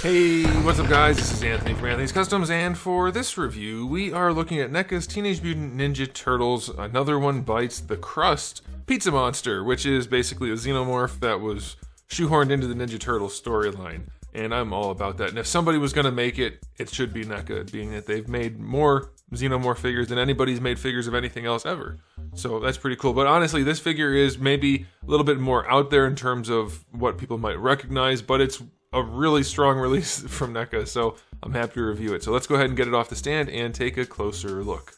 Hey, what's up guys? This is Anthony from Anthony's Customs, and for this review, we are looking at NECA's Teenage Mutant Ninja Turtles Another One Bites the Crust Pizza Monster, which is basically a xenomorph that was shoehorned into the Ninja Turtles storyline. And I'm all about that. And if somebody was going to make it, it should be NECA, being that they've made more xenomorph figures than anybody's made figures of anything else ever. So that's pretty cool. But honestly, this figure is maybe a little bit more out there in terms of what people might recognize, but it's a really strong release from NECA, so I'm happy to review it. So let's go ahead and get it off the stand and take a closer look.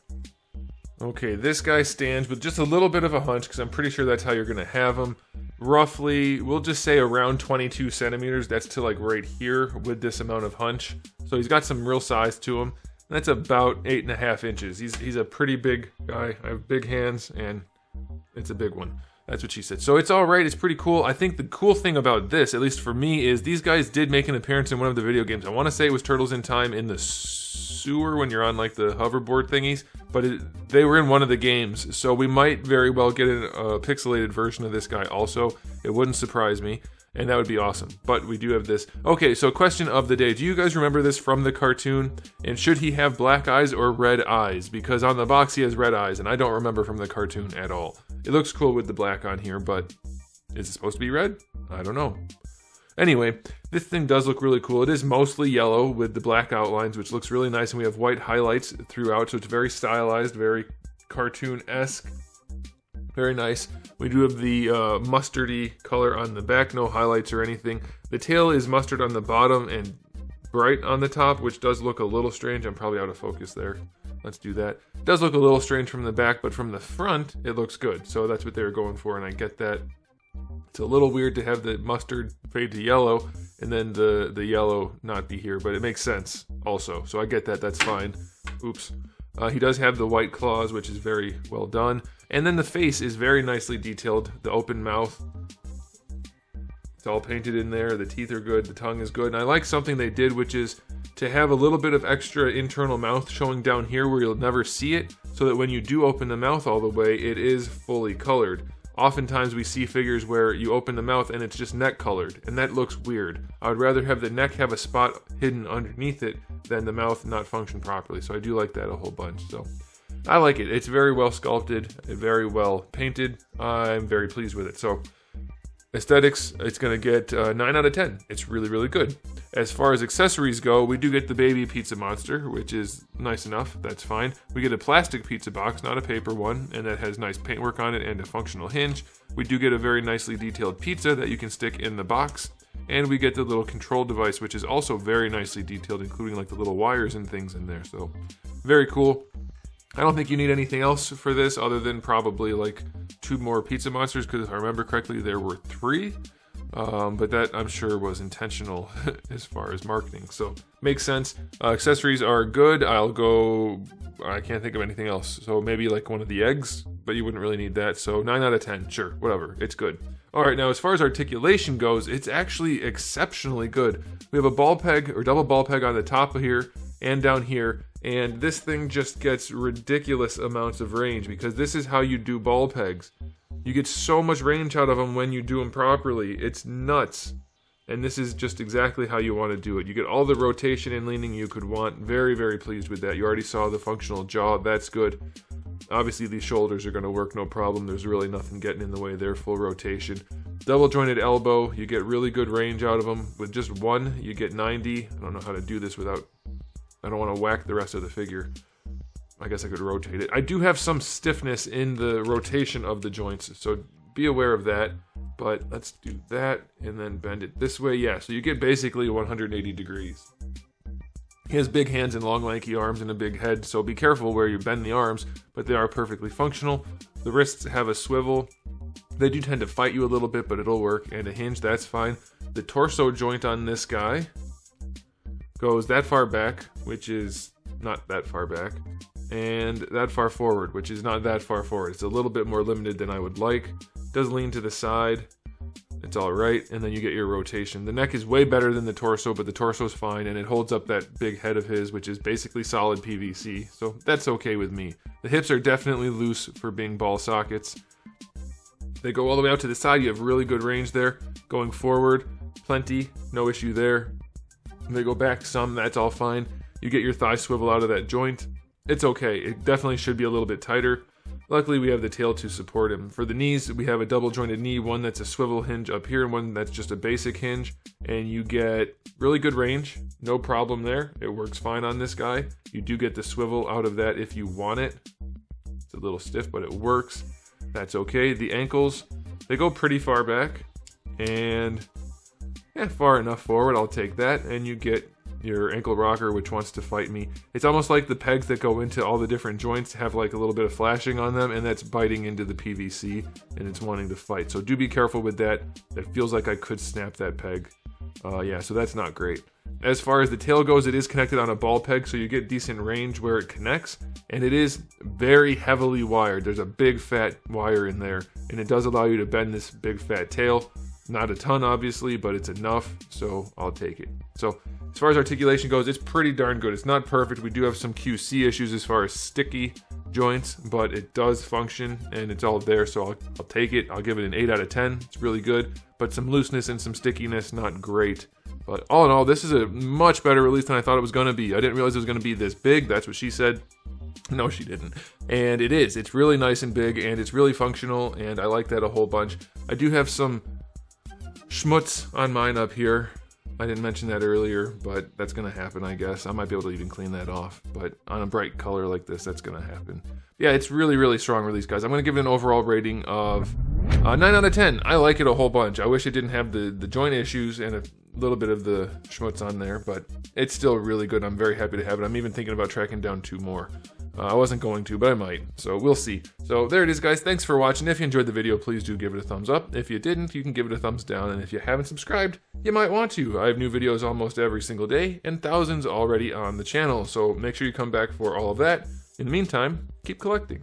Okay, this guy stands with just a little bit of a hunch, because I'm pretty sure that's how you're going to have him. Roughly, we'll just say around 22 centimeters. That's to like right here with this amount of hunch. So he's got some real size to him. That's about 8.5 inches. He's a pretty big guy. I have big hands, and it's a big one. That's what she said. So it's all right. It's pretty cool. I think the cool thing about this, at least for me, is these guys did make an appearance in one of the video games. I want to say it was Turtles in Time in the sewer when you're on like the hoverboard thingies, but they were in one of the games. So we might very well get a pixelated version of this guy also. It wouldn't surprise me, and that would be awesome. But we do have this. Okay, so question of the day. Do you guys remember this from the cartoon? And should he have black eyes or red eyes? Because on the box he has red eyes, and I don't remember from the cartoon at all. It looks cool with the black on here, but is it supposed to be red? I don't know. Anyway, this thing does look really cool. It is mostly yellow with the black outlines, which looks really nice, and we have white highlights throughout, so it's very stylized, very cartoon-esque. Very nice. We do have the mustardy color on the back, no highlights or anything. The tail is mustard on the bottom and bright on the top, which does look a little strange. I'm probably out of focus there. Let's do that. It does look a little strange from the back, but from the front, it looks good. So that's what they were going for, and I get that. It's a little weird to have the mustard fade to yellow, and then the yellow not be here, but it makes sense also. So I get that, that's fine. Oops. He does have the white claws, which is very well done. And then the face is very nicely detailed. The open mouth. It's all painted in there. The teeth are good. The tongue is good. And I like something they did, which is to have a little bit of extra internal mouth showing down here where you'll never see it, so that when you do open the mouth all the way, it is fully colored. Oftentimes we see figures where you open the mouth and it's just neck colored, and that looks weird. I would rather have the neck have a spot hidden underneath it than the mouth not function properly, so I do like that a whole bunch. So I like it. It's very well sculpted, very well painted. I'm very pleased with it. So aesthetics, it's going to get 9 out of 10. It's really, really good. As far as accessories go, we do get the baby pizza monster, which is nice enough. That's fine. We get a plastic pizza box, not a paper one, and that has nice paintwork on it and a functional hinge. We do get a very nicely detailed pizza that you can stick in the box. And we get the little control device, which is also very nicely detailed, including like the little wires and things in there. So very cool. I don't think you need anything else for this other than probably like 2 more pizza monsters, because if I remember correctly, there were 3. But that I'm sure was intentional as far as marketing. So makes sense. Accessories are good. I can't think of anything else. So maybe like one of the eggs, but you wouldn't really need that. So 9 out of 10, sure, whatever. It's good. All right, now as far as articulation goes, it's actually exceptionally good. We have a ball peg or double ball peg on the top of here and down here. And this thing just gets ridiculous amounts of range, because this is how you do ball pegs. You get so much range out of them when you do them properly. It's nuts. And this is just exactly how you want to do it. You get all the rotation and leaning you could want. Very, very pleased with that. You already saw the functional jaw. That's good. Obviously, these shoulders are going to work no problem. There's really nothing getting in the way there. Full rotation. Double jointed elbow. You get really good range out of them. With just one, you get 90. I don't know how to do this without... I don't want to whack the rest of the figure. I guess I could rotate it. I do have some stiffness in the rotation of the joints, so be aware of that. But let's do that and then bend it this way. Yeah, so you get basically 180 degrees. He has big hands and long lanky arms and a big head, so be careful where you bend the arms, but they are perfectly functional. The wrists have a swivel. They do tend to fight you a little bit, but it'll work. And a hinge, that's fine. The torso joint on this guy goes that far back, which is not that far back, and that far forward, which is not that far forward. It's a little bit more limited than I would like. It does lean to the side. It's all right, and then you get your rotation. The neck is way better than the torso, but the torso is fine, and it holds up that big head of his, which is basically solid PVC, so that's okay with me. The hips are definitely loose for being ball sockets. They go all the way out to the side. You have really good range there. Going forward, plenty, no issue there. They go back some, that's all fine. You get your thigh swivel out of that joint. It's okay. It definitely should be a little bit tighter. Luckily, we have the tail to support him. For the knees, we have a double jointed knee, one that's a swivel hinge up here and one that's just a basic hinge. And you get really good range. No problem there. It works fine on this guy. You do get the swivel out of that if you want it. It's a little stiff, but it works. That's okay. The ankles, they go pretty far back. And yeah, far enough forward. I'll take that. And you get your ankle rocker, which wants to fight me. It's almost like the pegs that go into all the different joints have like a little bit of flashing on them, and that's biting into the PVC, and it's wanting to fight. So do be careful with that. That feels like I could snap that peg. Yeah, so that's not great. As far as the tail goes, it is connected on a ball peg, so you get decent range where it connects, and it is very heavily wired. There's a big fat wire in there, and it does allow you to bend this big fat tail. Not a ton, obviously, but it's enough, so I'll take it. So as far as articulation goes, it's pretty darn good. It's not perfect. We do have some QC issues as far as sticky joints, but it does function, and it's all there, so I'll take it. I'll give it an 8 out of 10. It's really good, but some looseness and some stickiness, not great. But all in all, this is a much better release than I thought it was going to be. I didn't realize it was going to be this big. That's what she said. No, she didn't. And it is. It's really nice and big, and it's really functional, and I like that a whole bunch. I do have some schmutz on mine up here. I didn't mention that earlier, but that's going to happen, I guess. I might be able to even clean that off, but on a bright color like this, that's going to happen. Yeah, it's really, really strong release, guys. I'm going to give it an overall rating of 9 out of 10. I like it a whole bunch. I wish it didn't have the joint issues and a little bit of the schmutz on there, but it's still really good. I'm very happy to have it. I'm even thinking about tracking down 2 more. I wasn't going to, but I might, so we'll see. So there it is, guys. Thanks for watching. If you enjoyed the video, please do give it a thumbs up. If you didn't, you can give it a thumbs down, and if you haven't subscribed, you might want to. I have new videos almost every single day, and thousands already on the channel, so make sure you come back for all of that. In the meantime, keep collecting.